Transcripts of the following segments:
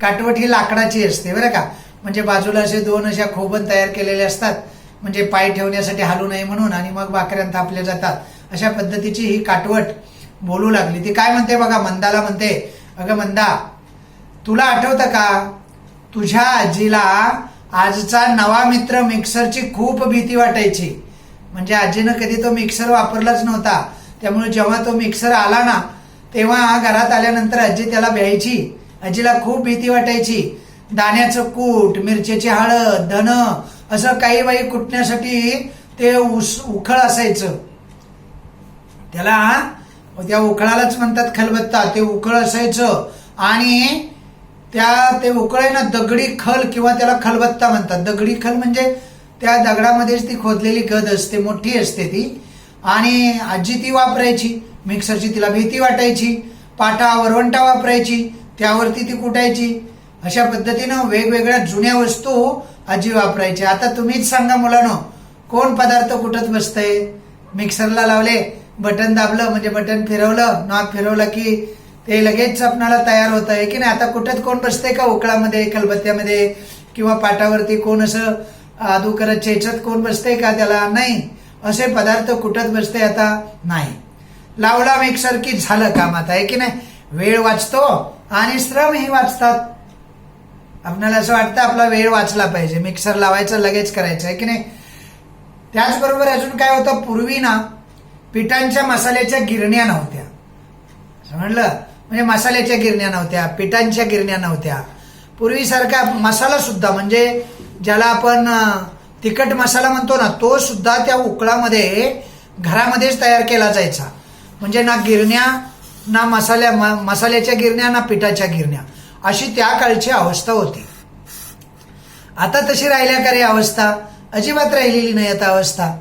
काटवट ही लाकडाची असते बरं का, म्हणजे बाजूला असे दोन अशा खोबण तयार केलेले असतात, म्हणजे पाय ठेवण्यासाठी हालू नये म्हणून, आणि मग भाकऱ्या थापल्या जातात. अशा पद्धतीची ही काटवट बोलू लागली. ती काय म्हणते बघा, मंदाला म्हणते, अगं मंदा, तुला आठवतं का तुझ्या आजीला आजचा नवा मित्र मिक्सरची खूप भीती वाटायची. म्हणजे आजीनं कधी तो मिक्सर वापरलाच नव्हता, त्यामुळे जेव्हा तो मिक्सर आला ना तेव्हा घरात आल्यानंतर आजी त्याला भ्यायची. आजीला खूप भीती वाटायची. दाण्याचं कूट, मिरच्याची हळद, धन असं काही बाई कुटण्यासाठी ते उखळ असायचं. त्याला त्या उखळालाच म्हणतात खलबत्ता. ते उखळ असायचं आणि ते उखळ आहे ना दगडी खल किंवा त्याला खलबत्ता म्हणतात. दगडी खल म्हणजे त्या दगडामध्येच ती खोदलेली गद असते, मोठी असते ती, आणि आजी ती वापरायची. मिक्सरची तिला भीती वाटायची. पाटा वरवंटा वापरायची, त्यावरती ती कुटायची. अशा पद्धतीनं वेगवेगळ्या जुन्या वस्तू आजी वापरायची. आता तुम्हीच सांगा मुलांनो, कोण पदार्थ कुटत बसतंय? मिक्सरला लावले, बटन दाबलं म्हणजे बटन फिरवलं, नॉब फिरवलं की ते लगेच आपणाला तयार होत आहे की नाही. आता कुठत कोण बसतंय का उकळामध्ये, खलबत्त्यामध्ये किंवा पाटावरती कोण असं आदू करत चेचत कोण बसतंय का? त्याला नाही. असे पदार्थ कुटत बसते आता नाही. लावला मिक्सर की झालं काम आता, आहे की नाही. वेळ वाचतो आणि श्रमही वाचतात. आपल्याला असं वाटतं आपला वेळ वाचला पाहिजे, मिक्सर लावायचं लगेच करायचं, आहे की नाही. त्याचबरोबर अजून काय होतं, पूर्वी ना पिठांच्या मसाल्याच्या गिरण्या नव्हत्या. समजलं, म्हणजे मसाल्याच्या गिरण्या नव्हत्या, पिठांच्या गिरण्या नव्हत्या. पूर्वीसारखा मसाला सुद्धा, म्हणजे ज्याला आपण तिखट मसाला म्हणतो ना, तो सुद्धा त्या उकळामध्ये घरामध्येच तयार केला जायचा. म्हणजे ना गिरण्या, ना मसाल्याच्या गिरण्या, ना पिठाच्या गिरण्या, अशी त्या काळची अवस्था होती. आता तशी राहिल्या का रे अवस्था? अजिबात राहिलेली नाही आता अवस्था.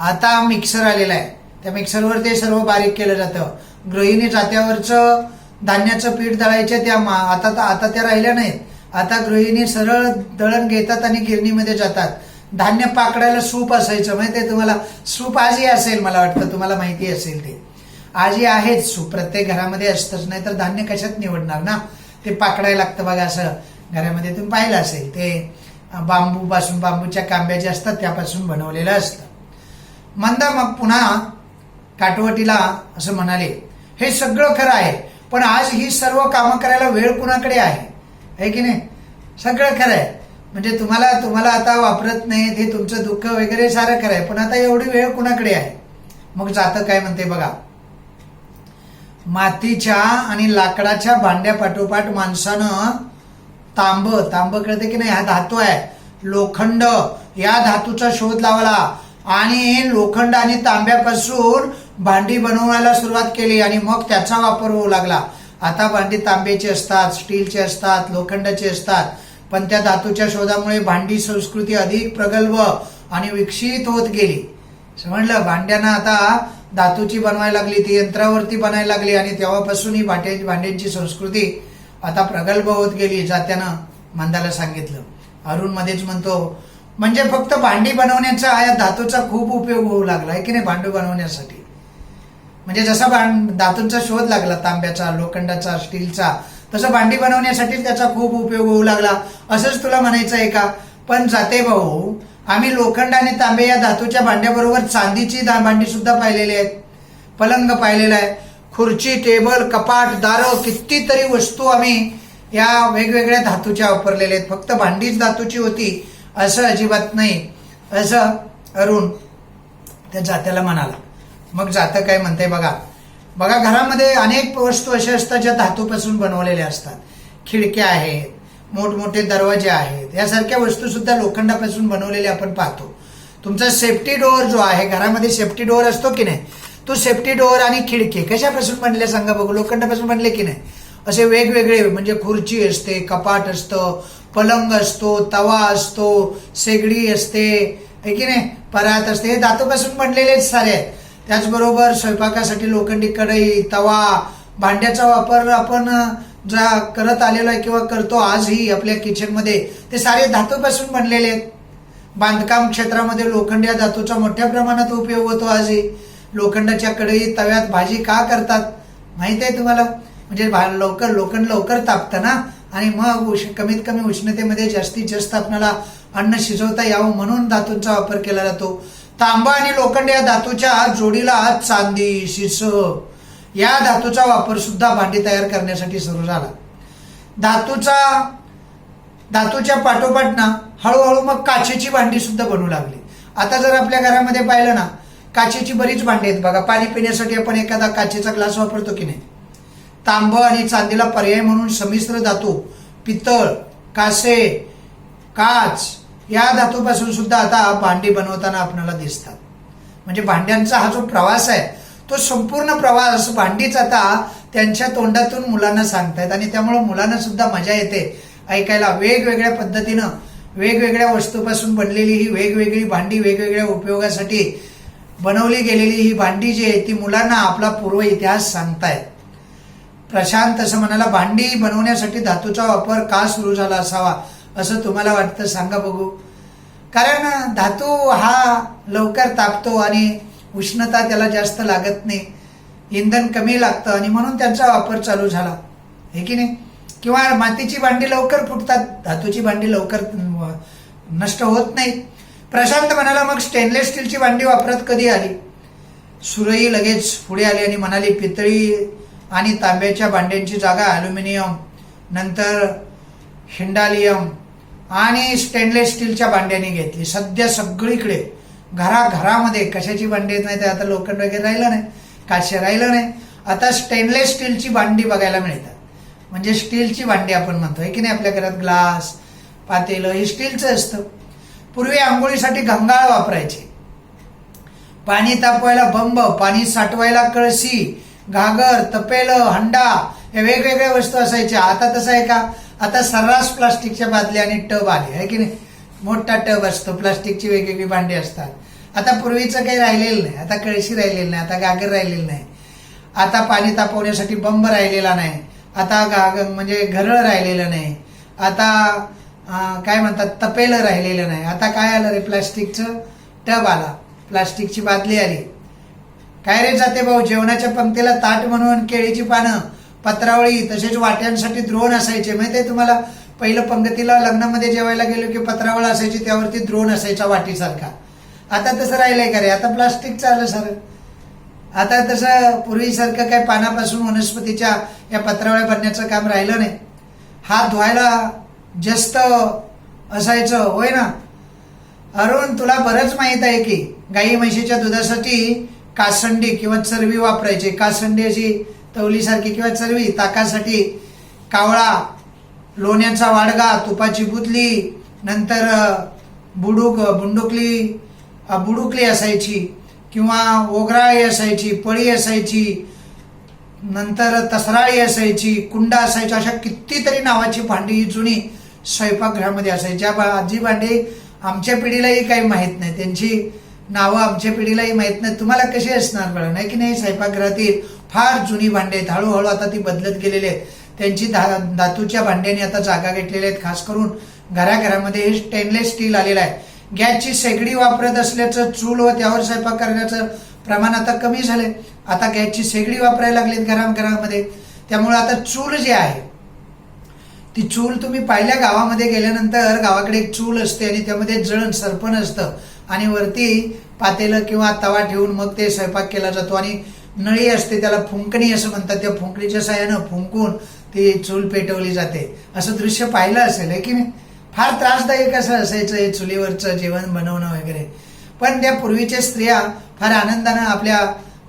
आता मिक्सर आलेला आहे, त्या मिक्सरवर ते सर्व बारीक केलं जातं. गृहिणी जात्यावरचं धान्याचं पीठ दळायचे त्या आता त्या राहिल्या नाहीत. आता गृहिणी सरळ दळण घेतात आणि गिरणीमध्ये जातात. धान्य पाकडायला सूप असायचं, माहितीये तुम्हाला. सूप आजही असेल, मला वाटतं तुम्हाला माहिती असेल ते. आजही आहेच सूप, प्रत्येक घरामध्ये असतंच, नाही तर धान्य कशात निवडणार ना. ते पाकडायला लागतं बघा, असं घरामध्ये तुम्ही पाहिलं असेल. ते बांबूच्या कांब्या ज्या असतात त्यापासून बनवलेलं असतं. मंदा मग पुन्हा काटवटीला असं म्हणाले, हे सगळं खरं आहे, पण आज ही सर्व कामं करायला वेळ कुणाकडे आहे की नाही. सगळं खरं आहे, म्हणजे तुम्हाला आता वापरत नाही, हे तुमचं दुःख वगैरे सारं खरं आहे, पण आता एवढी वेळ कुणाकडे आहे. मग जातं काय म्हणते बघा, मातीच्या आणि लाकडाच्या भांड्या पाठोपाठ माणसानं तांब कळते की नाही, हा धातू आहे, लोखंड, या धातूचा शोध लावला आणि लोखंड आणि तांब्यापासून भांडी बनवायला सुरुवात केली आणि मग त्याचा वापर होऊ लागला. आता भांडी तांब्याची असतात, स्टीलची असतात, लोखंडाची असतात, पण त्या धातूच्या शोधामुळे भांडी संस्कृती अधिक प्रगल्भ आणि विकसित होत गेली. समजलं, भांड्यांना आता धातूची बनवायला लागली, ती यंत्रावरती बनायला लागली आणि तेव्हापासून ही भांड्यांची संस्कृती आता प्रगल्भ होत गेली. जात्यानं मंदाला सांगितलं. अरुण मध्येच म्हणतो, म्हणजे फक्त भांडी बनवण्याचा या धातूचा खूप उपयोग होऊ लागला, आहे की नाही, भांडू बनवण्यासाठी. म्हणजे जसा धातूंचा शोध लागला, तांब्याचा, लोखंडाचा, स्टीलचा, तसं भांडी बनवण्यासाठी त्याचा खूप उपयोग होऊ लागला, असंच तुला म्हणायचं आहे का. पण जाते भाऊ, आम्ही लोखंड आणि तांबे या धातूच्या भांड्याबरोबर चांदीची भांडी सुद्धा पाहिलेली आहेत, पलंग पाहिलेला आहे, खुर्ची, टेबल, कपाट, दारं, कितीतरी वस्तू आम्ही या वेगवेगळ्या धातूच्या वापरलेल्या आहेत. फक्त भांडीच धातूची होती असं अजिबात नाही, असं अरुण त्या जात्याला म्हणाला. मग जातं काय म्हणते बघा, घरामध्ये अनेक वस्तू अशा असतात ज्या धातूपासून बनवलेल्या असतात. खिडक्या आहेत, मोठमोठे दरवाजे आहेत, यासारख्या वस्तू सुद्धा लोखंडापासून बनवलेल्या आपण पाहतो. तुमचा सेफ्टी डोअर जो आहे, घरामध्ये सेफ्टी डोअर असतो की नाही, तो सेफ्टी डोअर आणि खिडकी कशापासून बनले सांगा बघू, लोखंडापासून बनले की नाही. असे वेगवेगळे, म्हणजे खुर्ची असते, कपाट असतं, पलंग असतो, तवा असतो, शेगडी असते, आहे की नाही, परात असते, हे धातूपासून बनलेलेच सारे आहेत. त्याचबरोबर स्वयंपाकासाठी लोखंडी कढई, तवा, भांड्याचा वापर आपण ज्या करत आलेलो आहे किंवा करतो आजही आपल्या किचनमध्ये, ते सारे धातूपासून बनलेले आहेत. बांधकाम क्षेत्रामध्ये लोखंड या धातूचा मोठ्या प्रमाणात उपयोग होतो आजही. लोखंडाच्या कढईत, तव्यात भाजी का करतात माहिती आहे तुम्हाला, म्हणजे लोखंड लवकर तापतं ना, आणि मग कमीत कमी उष्णतेमध्ये जास्तीत जास्त आपल्याला अन्न शिजवता यावं म्हणून धातूंचा वापर केला जातो. तांबा आणि लोखंड या धातूच्या जोडीला चांदी, शिस या धातूचा वापर सुद्धा भांडी तयार करण्यासाठी सुरू झाला. धातूच्या पाठोपाठ ना हळूहळू मग काचेची भांडी सुद्धा बनू लागली. आता जर आपल्या घरामध्ये पाहिलं ना, काचेची बरीच भांडी आहेत बघा. पाणी पिण्यासाठी आपण एखादा काचेचा ग्लास वापरतो की नाही. तांब आणि चांदीला पर्याय म्हणून संमिश्र धातू पितळ, कासे, काच या धातूपासून सुद्धा आता भांडी बनवताना आपल्याला दिसतात. म्हणजे भांड्यांचा हा जो प्रवास आहे तो संपूर्ण प्रवास भांडीच आता त्यांच्या तोंडातून मुलांना सांगतायत आणि त्यामुळे मुलांना सुद्धा मजा येते ऐकायला. वेगवेगळ्या पद्धतीनं वेगवेगळ्या वस्तूपासून बनलेली ही वेगवेगळी भांडी, वेगवेगळ्या उपयोगासाठी बनवली गेलेली ही भांडी जी आहे ती मुलांना आपला पूर्व इतिहास सांगतायत. प्रशांत असं म्हणाला, भांडी बनवण्यासाठी धातूचा वापर का सुरू झाला असावा असं तुम्हाला वाटतं, सांगा बघू. कारण धातू हा लवकर तापतो आणि उष्णता त्याला जास्त लागत नाही, इंधन कमी लागतं आणि म्हणून त्यांचा वापर चालू झाला, हे की नाही. किंवा मातीची भांडी लवकर फुटतात, धातूची भांडी लवकर नष्ट होत नाही. प्रशांत म्हणाला, मग स्टेनलेस स्टीलची भांडी वापरात कधी आली? सुरई लगेच पुढे आली आणि म्हणाली, पितळी आणि तांब्याच्या भांड्यांची जागा अल्युमिनियम, नंतर हिंडालियम आणि स्टेनलेस स्टीलच्या भांड्यांनी घेतली. सध्या सगळीकडे घराघरामध्ये कशाची भांडी येत नाही, तर आता लोखंड वगैरे राहिलं नाही, काचे राहिलं नाही, आता स्टेनलेस स्टीलची भांडी बघायला मिळतात. म्हणजे स्टीलची भांडी आपण म्हणतोय की नाही. आपल्या घरात ग्लास, पातेलं हे स्टीलचं असतं. पूर्वी आंघोळीसाठी घंगाळ वापरायचे, पाणी तापवायला बंब, पाणी साठवायला कळशी, घागर, तपेलं, हंडा या वेगवेगळ्या वस्तू असायच्या. आता तसं आहे का? आता सर्रास प्लास्टिकच्या बादल्या आणि टब आले, आहे की नाही. मोठा टब असतो, प्लास्टिकची वेगवेगळी भांडी असतात. आता पूर्वीचं काही राहिलेलं नाही. आता कळशी राहिलेली नाही, आता घागर राहिलेली नाही, आता पाणी तापवण्यासाठी बंब राहिलेला नाही, आता म्हणजे घरळ राहिलेलं नाही, आता काय म्हणतात तपेलं राहिलेलं नाही. आता काय आलं रे? प्लास्टिकचं टब आला, प्लास्टिकची बादली आली. काय रे जाते भाऊ, जेवणाच्या पंक्तीला ताट म्हणून केळीची पानं, पत्रावळी, तसेच वाट्यांसाठी द्रोण असायचे, माहितीये तुम्हाला. पहिलं पंक्तीला लग्नामध्ये जेवायला गेलो की पत्रावळ असायची, त्यावरती द्रोण असायचा वाटीसारखा. आता तसं राहिलंय का रे? आता प्लास्टिकचं आलं सर. आता तसं पूर्वीसारखं काय पानापासून वनस्पतीच्या या पत्रावळ्या बनण्याचं काम राहिलं नाही. हात धुवायला जास्त असायचं, होय ना अरुण? तुला बरंच माहित आहे की गाई म्हशीच्या दुधासाठी कासंडी किंवा चरबी वापरायची. कासंडी अशी तवलीसारखी किंवा चरबी, ताकासाठी कावळा, लोण्याचा वाडगा, तुपाची बुदली, नंतर बुडुकली असायची किंवा ओगराळी असायची, पळी असायची, नंतर तसराळी असायची, कुंडा असायचा. अशा कितीतरी नावाची भांडी ही जुनी स्वयंपाकगृहामध्ये असायची. आजी भांडी आमच्या पिढीलाही काही माहीत नाही, त्यांची नावं आमच्या पिढीलाही माहीत नाही. तुम्हाला कशी असणार बरं, नाही की नाही. स्वयंपाकगृहातील फार जुनी भांडी आहेत, हळूहळू आता ती बदलत गेलेली आहेत. त्यांची धातूच्या भांड्यांनी आता जागा घेतलेल्या आहेत. खास करून घराघरामध्ये हे स्टेनलेस स्टील आलेलं आहे. गॅसची शेगडी वापरत असल्याचं, चूल व त्यावर स्वयंपाक करण्याचं प्रमाण आता कमी झालंय. आता गॅसची शेगडी वापरायला लागलीत घराघरामध्ये. त्यामुळे आता चूल जी आहे ती चूल तुम्ही पाहिल्या गावामध्ये गेल्यानंतर गावाकडे एक चूल असते आणि त्यामध्ये जळण सरपण असतं आणि वरती पातेलं किंवा तवा ठेवून मग ते स्वयंपाक केला जातो आणि नळी असते, त्याला फुंकणी असं म्हणतात. त्या फुंकणीच्या साह्यानं फुंकून ती चूल पेटवली जाते. असं दृश्य पाहिलं असेल, आहे की नाही. फार त्रासदायक असं असायचं हे चुलीवरचं जेवण बनवणं वगैरे. पण त्या पूर्वीच्या स्त्रिया फार आनंदानं आपल्या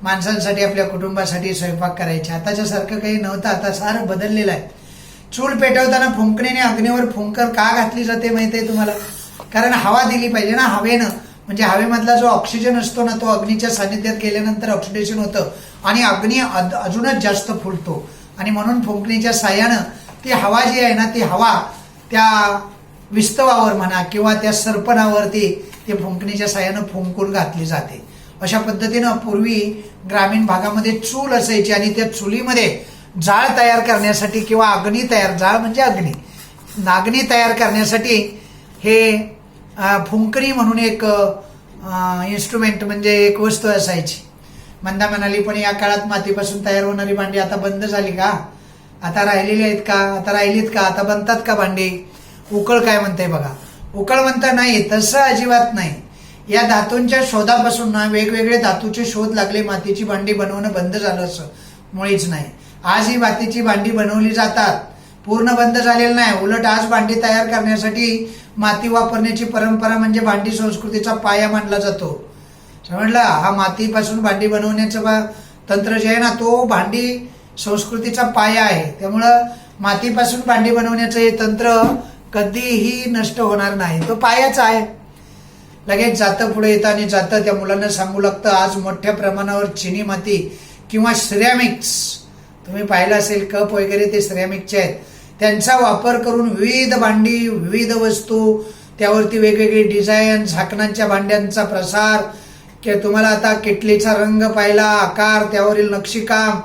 माणसांसाठी, आपल्या कुटुंबासाठी स्वयंपाक करायच्या. आताच्या सारखं काही नव्हतं, आता सारं बदललेलं आहे. चूल पेटवताना फुंकणीने अग्नीवर फुंकर का घातली जाते माहितीये तुम्हाला? कारण हवा दिली पाहिजे ना, हवेनं. म्हणजे हवेमधला जो ऑक्सिजन असतो ना तो अग्नीच्या सानिध्यात गेल्यानंतर ऑक्सिडेशन होतं आणि अग्नी अजूनच जास्त फुलतो आणि म्हणून फुंकणीच्या साह्यानं ती हवा जी आहे ना ती हवा त्या विस्तवावर म्हणा किंवा त्या सरपणावरती ते फुंकणीच्या साह्यानं फुंकून घातली जाते. अशा पद्धतीनं पूर्वी ग्रामीण भागामध्ये चूल असायची आणि त्या चुलीमध्ये जाळ तयार करण्यासाठी किंवा अग्नी तयार, जाळ म्हणजे अग्नी तयार करण्यासाठी हे फुंकणी म्हणून एक इन्स्ट्रुमेंट म्हणजे एक वस्तू असायची. मंदा म्हणाली, पण या काळात मातीपासून तयार होणारी भांडी आता बंद झाली का? आता राहिलेली आहेत का, आता राहिलीत का, आता बनतात का भांडी? उकळ काय म्हणते बघा. उकळ म्हणता नाही, तसं अजिबात नाही. या धातूंच्या शोधापासून ना वेगवेगळे धातूचे शोध लागले, मातीची भांडी बनवणं बंद झालं असं मुळीच नाही. आज ही मातीची भांडी बनवली जातात, पूर्ण बंद झालेलं नाही. उलट आज भांडी तयार करण्यासाठी माती वापरण्याची परंपरा म्हणजे भांडी संस्कृतीचा पाया मानला जातो. समजला? हा मातीपासून भांडी बनवण्याचं तंत्र जे आहे ना, तो भांडी संस्कृतीचा पाया आहे. त्यामुळं मातीपासून भांडी बनवण्याचं हे तंत्र कधीही नष्ट होणार नाही, तो पायाच आहे. लगेच जातं पुढे येतं आणि जातं. त्या मुलांना सांगू लागतं, आज मोठ्या प्रमाणावर चिनी माती किंवा सिरॅमिक्स, तुम्ही पाहिलं असेल कप वगैरे ते सिरॅमिकचे आहेत, त्यांचा वापर करून विविध भांडी, विविध वस्तू, त्यावरती वेगवेगळी डिझाईन, झाकणांच्या भांड्यांचा प्रसार, तुम्हाला आता किटलीचा रंग पाहिला, आकार, त्यावरील नक्षीकाम,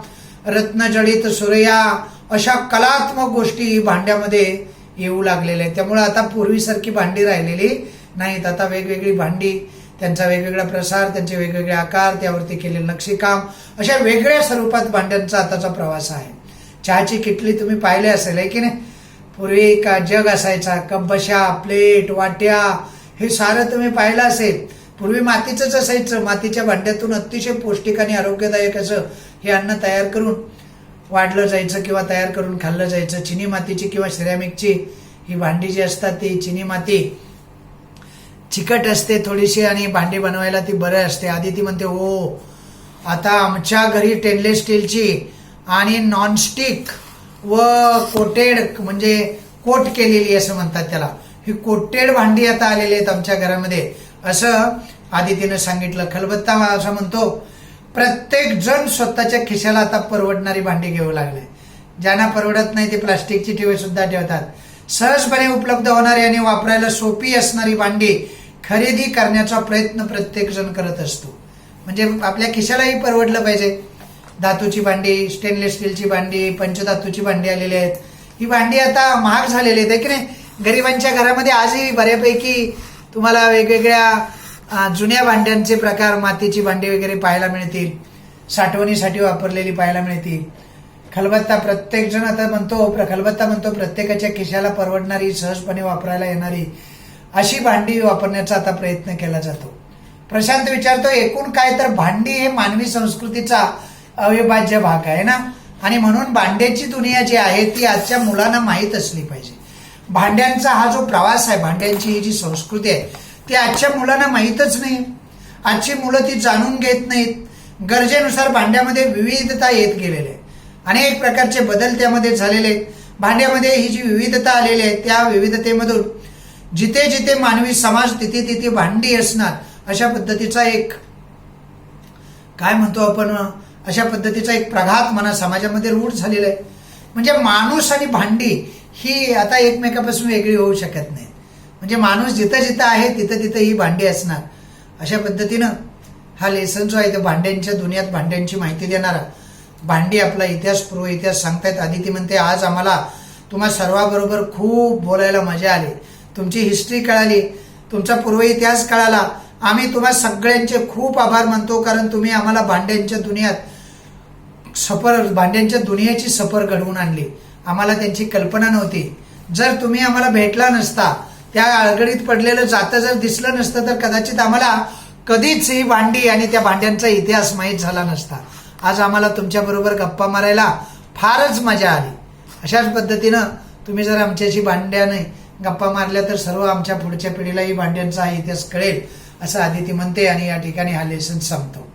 रत्नजडित सुरया, अशा कलात्मक गोष्टी भांड्यामध्ये येऊ लागलेल्या आहेत. त्यामुळे आता पूर्वीसारखी भांडी राहिलेली नाहीत. आता वेगवेगळी भांडी, त्यांचा वेगवेगळा प्रसार, त्यांचे वेगवेगळे आकार, त्यावरती केलेलं नक्षीकाम, अशा वेगळ्या स्वरूपात भांड्यांचा आताचा प्रवास आहे. चहाची किटली तुम्ही पाहिले असेल आहे की नाही? पूर्वी का जग असायचा, कपबशा, प्लेट, वाट्या, हे सारं तुम्ही पाहिलं असेल. पूर्वी मातीचंच असायचं. मातीच्या भांड्यातून अतिशय पौष्टिक आणि आरोग्यदायक असं हे अन्न तयार करून वाढलं जायचं किंवा तयार करून खाल्लं जायचं. चिनी मातीची किंवा सिरॅमिकची ही भांडी जी असतात, ती चिनी माती चिकट असते थोडीशी आणि भांडी बनवायला ती बरं असते. आधी ती म्हणते, ओ आता आमच्या घरी स्टेनलेस स्टीलची आणि नॉनस्टिक व कोटेड, म्हणजे कोट केलेली असं म्हणतात त्याला, ही कोटेड भांडी आता आलेली आहेत आमच्या घरामध्ये, असं आदितीनं सांगितलं. खलबत्ता असं म्हणतो, प्रत्येक जण स्वतःच्या खिशाला आता परवडणारी भांडी घेऊ लागले. ज्यांना परवडत नाही ते प्लास्टिकची ठेवे सुद्धा ठेवतात. सहजपणे उपलब्ध होणारी आणि वापरायला सोपी असणारी भांडी खरेदी करण्याचा प्रयत्न प्रत्येक जण करत असतो. म्हणजे आपल्या खिशालाही परवडलं पाहिजे. धातूची भांडी, स्टेनलेस स्टीलची भांडी, पंचधातूची भांडी आलेली आहेत. ही भांडी आता महाग झालेली आहेत की नाही? गरिबांच्या घरामध्ये आजही बऱ्यापैकी तुम्हाला वेगवेगळ्या जुन्या भांड्यांचे प्रकार, मातीची भांडी वगैरे पाहायला मिळतील, साठवणीसाठी वापरलेली पाहायला मिळतील. खलबत्ता प्रत्येक जण आता खलबत्ता म्हणतो प्रत्येकाच्या खिशाला परवडणारी, सहजपणे वापरायला येणारी अशी भांडी वापरण्याचा आता प्रयत्न केला जातो. प्रशांत विचारतो, एकूण काय तर भांडी हे मानवी संस्कृतीचा अविभाज्य भाग आहे ना, आणि म्हणून भांड्याची दुनिया जी आहे ती आजच्या मुलांना माहीत असली पाहिजे. भांड्यांचा हा जो प्रवास आहे, भांड्यांची ही जी संस्कृती आहे, ती आजच्या मुलांना माहीतच नाही. आजची मुलं ती जाणून घेत नाहीत. गरजेनुसार भांड्यामध्ये विविधता येत गेलेली आहे, अनेक प्रकारचे बदल त्यामध्ये झालेले आहेत. भांड्यामध्ये ही जी विविधता आलेली आहे, त्या विविधतेमधून जिथे जिथे मानवी समाज तिथे तिथे भांडी असणार, अशा पद्धतीचा एक काय म्हणतो आपण, अशा पद्धतीचा एक प्रघात मना समाजामध्ये रूढ झालेला आहे. म्हणजे माणूस आणि भांडी ही आता एकमेकापासून वेगळी होऊ शकत नाही. म्हणजे माणूस जिथं जिथं आहे तिथं तिथं ही भांडी असणार. अशा पद्धतीनं हा लेसन जो आहे तो भांड्यांच्या दुनियात भांड्यांची माहिती देणारा, भांडी आपला इतिहास, पूर्व इतिहास सांगतायत. आदिती म्हणते, आज आम्हाला तुम्हा सर्वांबरोबर खूप बोलायला मजा आली, तुमची हिस्ट्री कळाली, तुमचा पूर्व इतिहास कळाला. आम्ही तुम्हा सगळ्यांचे खूप आभार मानतो, कारण तुम्ही आम्हाला भांड्यांच्या दुनियेची सफर घडवून आणली. आम्हाला त्यांची कल्पना नव्हती. जर तुम्ही आम्हाला भेटला नसता, त्या अडगडीत पडलेलं जातं जर दिसलं नसतं, तर कदाचित आम्हाला कधीच ही भांडी आणि त्या भांड्यांचा इतिहास माहीत झाला नसता. आज आम्हाला तुमच्याबरोबर गप्पा मारायला फारच मजा आली. अशाच पद्धतीनं तुम्ही जर आमच्याशी भांड्याने गप्पा मारल्या तर सर्व आमच्या पुढच्या पिढीलाही भांड्यांचा हा इतिहास कळेल, असं आदिती म्हणते. आणि या ठिकाणी हा लेसन संपतो.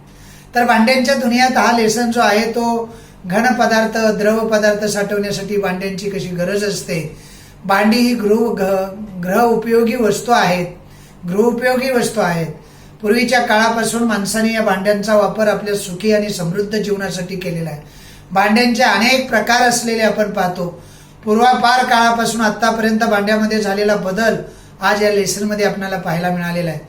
तर भांड्यांच्या दुनियात हा लेसन जो आहे तो घन पदार्थ, द्रव पदार्थ साठवण्यासाठी भांड्यांची कशी गरज असते. भांडी ही गृह उपयोगी वस्तू आहेत. पूर्वीच्या काळापासून माणसाने या भांड्यांचा वापर आपल्या सुखी आणि समृद्ध जीवनासाठी केलेला आहे. भांड्यांचे अनेक प्रकार असलेले आपण पाहतो. पूर्वापार काळापासून आतापर्यंत भांड्यामध्ये झालेला बदल आज या लेसनमध्ये आपल्याला पाहायला मिळालेला आहे.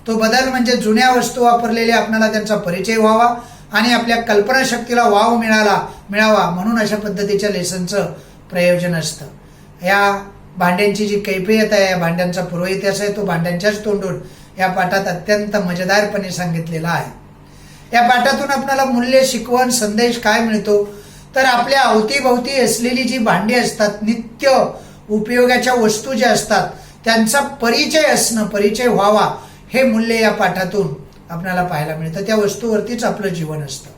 तो बदल म्हणजे जुन्या वस्तू वापरलेल्या आपल्याला त्यांचा परिचय व्हावा आणि आपल्या कल्पनाशक्तीला वाव मिळावा, म्हणून अशा पद्धतीच्या लेसनचं प्रयोजन असतं. या भांड्यांची जी कैफियत आहे, या भांड्यांचा पूर्व इतिहास आहे, तो भांड्यांच्याच तोंडून या पाठात अत्यंत मजेदारपणे सांगितलेला आहे. या पाठातून आपल्याला मूल्य, शिकवण, संदेश काय मिळतो तर आपल्या अवतीभोवती असलेली जी भांडी असतात, नित्य उपयोगाच्या वस्तू ज्या असतात, त्यांचा परिचय असणं, परिचय व्हावा, हे मूल्य या पाठातून आपल्याला पाहायला मिळतं. त्या वस्तूवरतीच आपलं जीवन असतं.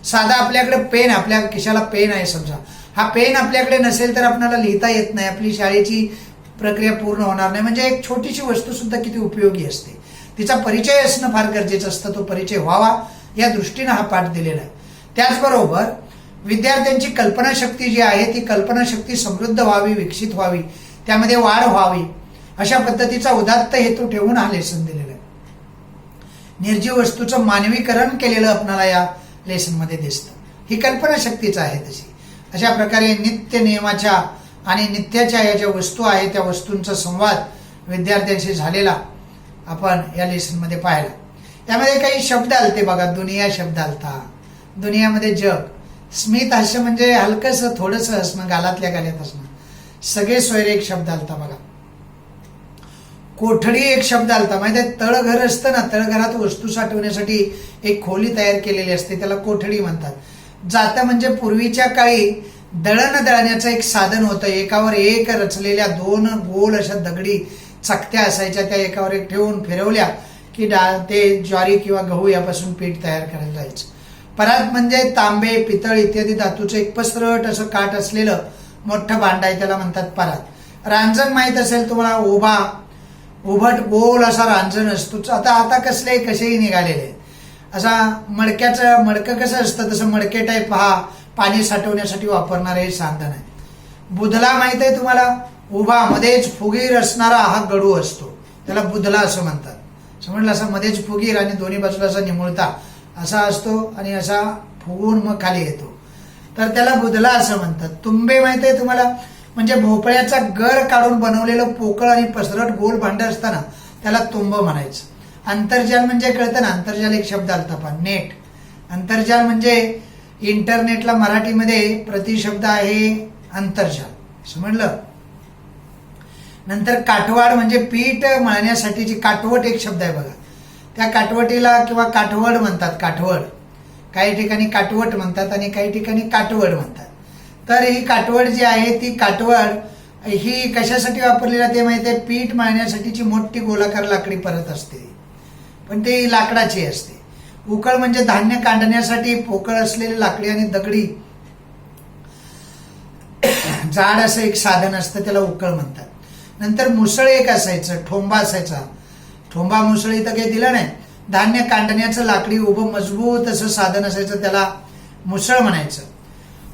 साधा आपल्याकडे पेन, आपल्या खिशाला पेन आहे समजा, हा पेन आपल्याकडे नसेल तर आपल्याला लिहिता येत नाही, आपली शाळेची प्रक्रिया पूर्ण होणार नाही. म्हणजे एक छोटीशी वस्तू सुद्धा किती उपयोगी असते, तिचा परिचय असणं फार गरजेचं असतं. तो परिचय व्हावा या दृष्टीनं हा पाठ दिलेला आहे. त्याचबरोबर विद्यार्थ्यांची कल्पनाशक्ती जी आहे ती कल्पनाशक्ती समृद्ध व्हावी, विकसित व्हावी, त्यामध्ये वाढ व्हावी, अशा पद्धतीचा उदात्त हेतू ठेवून हा लेसन दिलेला आहे. निर्जीव वस्तूचं मानवीकरण केलेलं आपल्याला या लेसन मध्ये दिसतं. ही कल्पनाशक्तीच आहे तशी. अशा प्रकारे नित्य नियमाच्या आणि नित्याच्या या ज्या वस्तू आहेत त्या वस्तूंचा संवाद विद्यार्थ्यांशी झालेला आपण या लेसन मध्ये पाहिला. त्यामध्ये काही शब्द आलते बघा. दुनिया शब्द आलता, दुनियामध्ये जग. स्मित हास्य म्हणजे हलकस थोडस हसणं, गालातल्या गाल्यात हसणं. सगळे सोयरे एक शब्द आलता बघा. कोठडी एक शब्द आलता. माहिती आहे, तळघर असतं ना, तळघरात वस्तू साठवण्यासाठी एक खोली तयार केलेली असते, त्याला कोठडी म्हणतात. जातं म्हणजे पूर्वीच्या काळी दळण दळण्याचं एक साधन होतं. एकावर एक रचलेल्या 2 गोल अशा दगडी चकत्या असायच्या, त्या एकावर एक ठेवून फिरवल्या की ते ज्वारी किंवा गहू यापासून पीठ तयार करायला जायचं. परात म्हणजे तांबे, पितळ इत्यादी धातूचं एक पसरट असं काठ असलेलं मोठं भांड आहे, त्याला म्हणतात परात. रांजण माहित असेल तुम्हाला, उभट गोल असा रांजण असतो. आता कसेही निघालेले. असा मडकं कसं असतं तसं मडके टाईप पहा, पाणी साठवण्यासाठी वापरणारे हे साधन आहे. बुधला माहित आहे तुम्हाला, उभा मध्येच फुगीर असणारा हा गडू असतो, त्याला बुधला असं म्हणतात. समजलं, असा मध्येच फुगीर आणि दोन्ही बाजूला असा निमुळता असा असतो आणि असा फुगून मग खाली येतो, तर त्याला बुधला असं म्हणतात. तुंबे माहित आहे तुम्हाला, म्हणजे भोपळ्याचा गर काढून बनवलेलं पोकळ आणि पसरट गोल भांड असताना त्याला तुंब म्हणायचं. आंतरजाल म्हणजे कळतं ना, आंतरजाल एक शब्द आलता पहा, नेट. आंतरजाल म्हणजे इंटरनेटला मराठीमध्ये प्रतिशब्द आहे आंतरजाल, समजलं. नंतर काठवाड म्हणजे पीठ मळण्यासाठीची काठवट एक शब्द आहे बघा. त्या काठवटीला किंवा काठवड म्हणतात. काठवड काही ठिकाणी काठवट म्हणतात आणि काही ठिकाणी काठवड म्हणतात. तर ही काठवड जी आहे ती काठवड ही कशासाठी वापरली जाते माहिती आहे, पीठ मळण्यासाठीची मोठी गोलाकार लाकडी परत असते, पण ती लाकडाची असते. उकळ म्हणजे धान्य काढण्यासाठी पोकळ असलेली लाकडी आणि दगडी जाड असं एक साधन असतं, त्याला उकळ म्हणतात. नंतर मुसळ एक असायचं, ठोंबा असायचा. ठोंबा मुसळ इथं काही दिलं नाही. धान्य काढण्याचं लाकडी उभं मजबूत असं साधन असायचं, त्याला मुसळ म्हणायचं.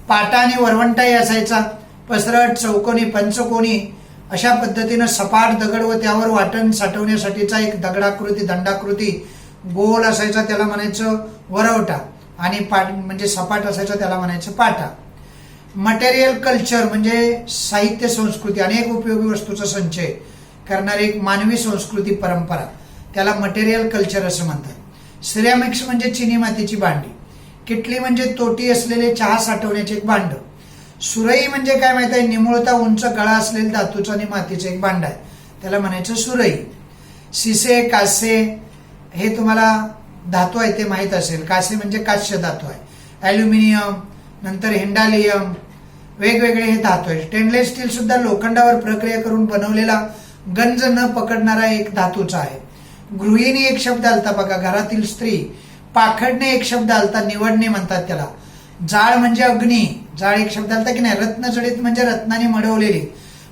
पाटा आणि वरवंटाही असायचा, पसरट, चौकोनी, पंचकोनी अशा पद्धतीनं सपाट दगड व त्यावर वाटण साठवण्यासाठीचा एक दगडाकृती, दंडाकृती गोल असायचा, त्याला म्हणायचं वरवटा. आणि म्हणजे सपाट असायचा, त्याला म्हणायचं पाटा. मटेरियल कल्चर म्हणजे साहित्य संस्कृती, अनेक उपयोगी वस्तूचा संचय करणारी एक मानवी संस्कृती परंपरा, त्याला मटेरियल कल्चर असं म्हणतात. सिरॅमिक्स म्हणजे चिनी मातीची भांडी. किटली म्हणजे तोटी असलेले चहा साठवण्याचे एक भांड. सुरई म्हणजे काय माहित आहे, निमुळता उंच गळा असलेले धातूचं आणि मातीचं एक भांड आहे, त्याला म्हणायचं सुरई. शिसे, कासे हे तुम्हाला धातू आहे ते माहित असेल. कासे म्हणजे काश्य धातू आहे. ॲल्युमिनियम, नंतर हिंडालियम, वेगवेगळे हे धातू आहे. स्टेनलेस स्टील सुद्धा लोखंडावर प्रक्रिया करून बनवलेला गंज न पकडणारा एक धातूचा आहे. गृहिणी एक शब्द आलता बघा, घरातील स्त्री. पाखडणे एक शब्द आलता, निवडणे म्हणतात त्याला. जाळ म्हणजे अग्नी, जाळ एक शब्द आलता की नाही. रत्नजडित म्हणजे रत्नाने मडवलेली.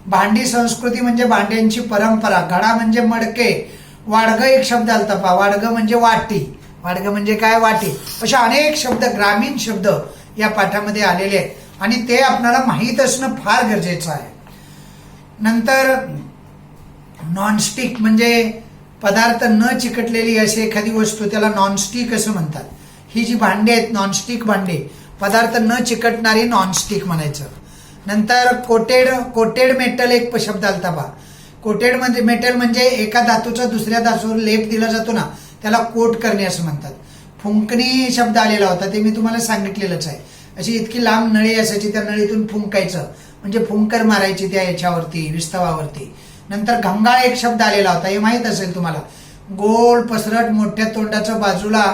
भांडी संस्कृती म्हणजे भांड्यांची परंपरा. घडा म्हणजे मडके. वाडगं एक शब्द आलता पहा, वाडगं म्हणजे वाटी. वाडगं म्हणजे काय, वाटी. अशा अनेक शब्द, ग्रामीण शब्द या पाठामध्ये आलेले आहेत आणि ते आपल्याला माहीत असणं फार गरजेचं आहे. नंतर नॉनस्टिक म्हणजे पदार्थ न चिकटलेली अशी एखादी वस्तू, त्याला नॉनस्टिक असं म्हणतात. ही जी भांडी आहेत नॉनस्टिक भांडी, पदार्थ न चिकटणारी नॉनस्टिक म्हणायचं. नंतर कोटेड मेटल एक शब्द आलता बा. कोटेड मध्ये मेटल म्हणजे एका धातूचा दुसऱ्या धातूवर लेप दिला जातो ना, त्याला कोट करणे असं म्हणतात. फुंकणी शब्द आलेला होता, ते मी तुम्हाला सांगितलेलंच आहे. अशी इतकी लांब नळी असायची, त्या नळीतून फुंकायचं म्हणजे फुंकर मारायची त्या याच्यावरती, विस्तवावरती. नंतर घंगाळ एक शब्द आलेला होता, हे माहित असेल तुम्हाला. गोल पसरट मोठ्या तोंडाच्या बाजूला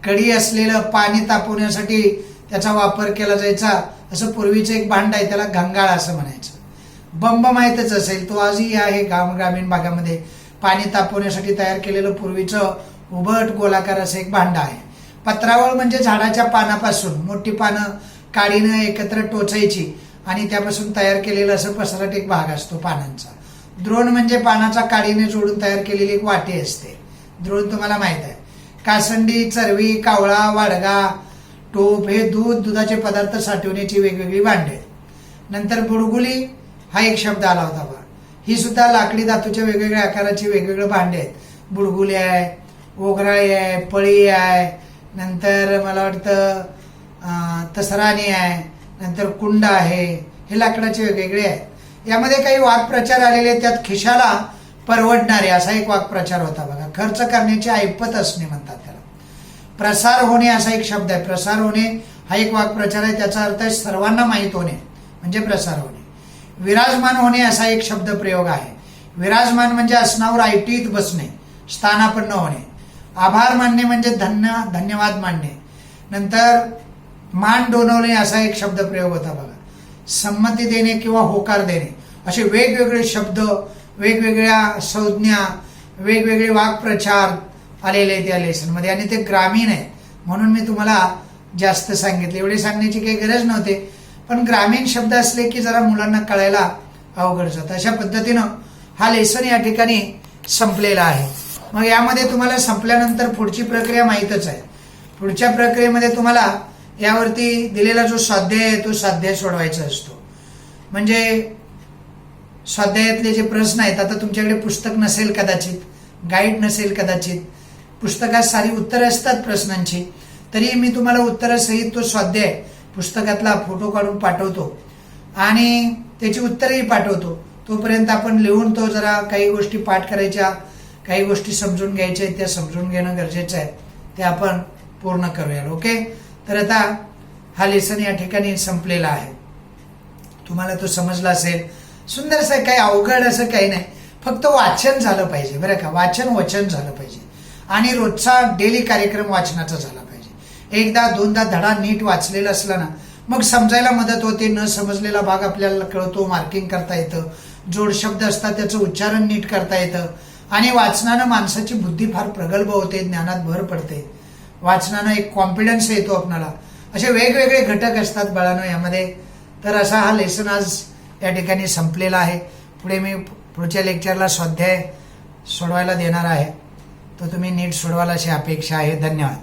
कडी असलेलं, पाणी तापवण्यासाठी त्याचा वापर केला जायचा असं पूर्वीचं एक भांड आहे, त्याला गंगाळ असं म्हणायचं. बंब माहीतच असेल, तो आजही आहे ग्रामीण भागामध्ये. पाणी तापवण्यासाठी तयार केलेलं पूर्वीचं उभट गोलाकार असं एक भांड आहे. पत्रावळ म्हणजे झाडाच्या पानापासून मोठी पानं काडीनं एकत्र टोचायची आणि त्यापासून तयार केलेलं असं पसरट एक भाग असतो पानांचा. द्रोण म्हणजे पानाचा काडीने जोडून तयार केलेली एक वाटी असते. द्रोण तुम्हाला माहित आहे. कासंडी, चरवी, कावळा, वाडगा, टोप हे दुधाचे पदार्थ साठवण्याची वेगवेगळी भांडे. नंतर बुडगुली हा एक शब्द आला होता बघा. ही सुद्धा लाकडी धातूच्या वेगवेगळ्या आकाराची वेगवेगळे भांडे आहेत. बुडगुली आहे, ओघराळी आहे, पळी आहे, नंतर मला वाटतं तसराणी आहे, नंतर कुंड आहे. हे लाकडाचे वेगवेगळे आहेत. यामध्ये काही वाक्प्रचार आलेले आहेत. त्यात खिशाला परवडणारे असा एक वाक्प्रचार होता बघा. खर्च करण्याची ऐपत असणे म्हणतात त्याला. प्रसार होणे असा एक शब्द आहे. प्रसार होणे हा एक वाक्प्रचार आहे. त्याचा अर्थ आहे सर्वांना माहीत होणे म्हणजे प्रसार होणे. विराजमान होणे असा एक शब्द प्रयोग आहे. विराजमान म्हणजे आसनावर ऐटीत बसणे, स्थानापन्न होणे. आभार मानणे म्हणजे धन्यवाद मानणे. नंतर मान डोलवणे असा एक शब्द प्रयोग होता बघा. संमती देणे किंवा होकार देणे असे वेगवेगळे शब्द, वेगवेगळ्या संज्ञा, वेगवेगळे वाक्प्रचार आलेले आहेत या लेसनमध्ये आणि ते ग्रामीण आहे म्हणून मी तुम्हाला जास्त सांगितले. एवढे सांगण्याची काही गरज नव्हती, पण ग्रामीण शब्द असले की जरा मुलांना कळायला अवघड जातं. अशा पद्धतीनं हा लेसन या ठिकाणी संपलेला आहे. मग यामध्ये तुम्हाला संपल्यानंतर पुढची प्रक्रिया माहीतच आहे. पुढच्या प्रक्रियेमध्ये तुम्हाला यावरती दिलेला जो स्वाध्याय आहे तो स्वाध्याय सोडवायचा असतो. म्हणजे स्वाध्यायातले जे प्रश्न आहेत, आता तुमच्याकडे पुस्तक नसेल कदाचित, गाईड नसेल कदाचित, पुस्तकात सारी उत्तरं असतात प्रश्नांची, तरी मी तुम्हाला उत्तरासहित तो स्वाध्याय पुस्तकातला फोटो काढून पाठवतो आणि त्याची उत्तरही पाठवतो. तोपर्यंत आपण लिहून तो जरा काही गोष्टी पाठ करायच्या, काही गोष्टी समजून घ्यायच्या आहेत, त्या समजून घेणं गरजेचं आहे. ते आपण पूर्ण करूया. ओके, तर आता हा लेसन या ठिकाणी संपलेला आहे. तुम्हाला तो समजला असेल. सुंदर असं काही अवघड असं काही नाही, फक्त वाचन झालं पाहिजे बरं का. वचन झालं पाहिजे आणि रोजचा डेली कार्यक्रम वाचनाचा झाला पाहिजे. एकदा दोनदा धडा नीट वाचलेला असला ना मग समजायला मदत होते. न समजलेला भाग आपल्याला कळतो, मार्किंग करता येतं. जोड शब्द असतात त्याचं उच्चारण नीट करता येतं आणि वाचनानं माणसाची बुद्धी फार प्रगल्भ होते, ज्ञानात भर पडते. वाचनानं एक कॉन्फिडन्स येतो आपल्याला. असे वेगवेगळे घटक असतात बाळांनो यामध्ये. तर असा हा लेसन आज या ठिकाणी संपलेला आहे. पुढे मी पुढच्या लेक्चरला स्वाध्याय सोडवायला देणार आहे, तो तुम्ही नीट सोडवाल अशी अपेक्षा आहे. धन्यवाद.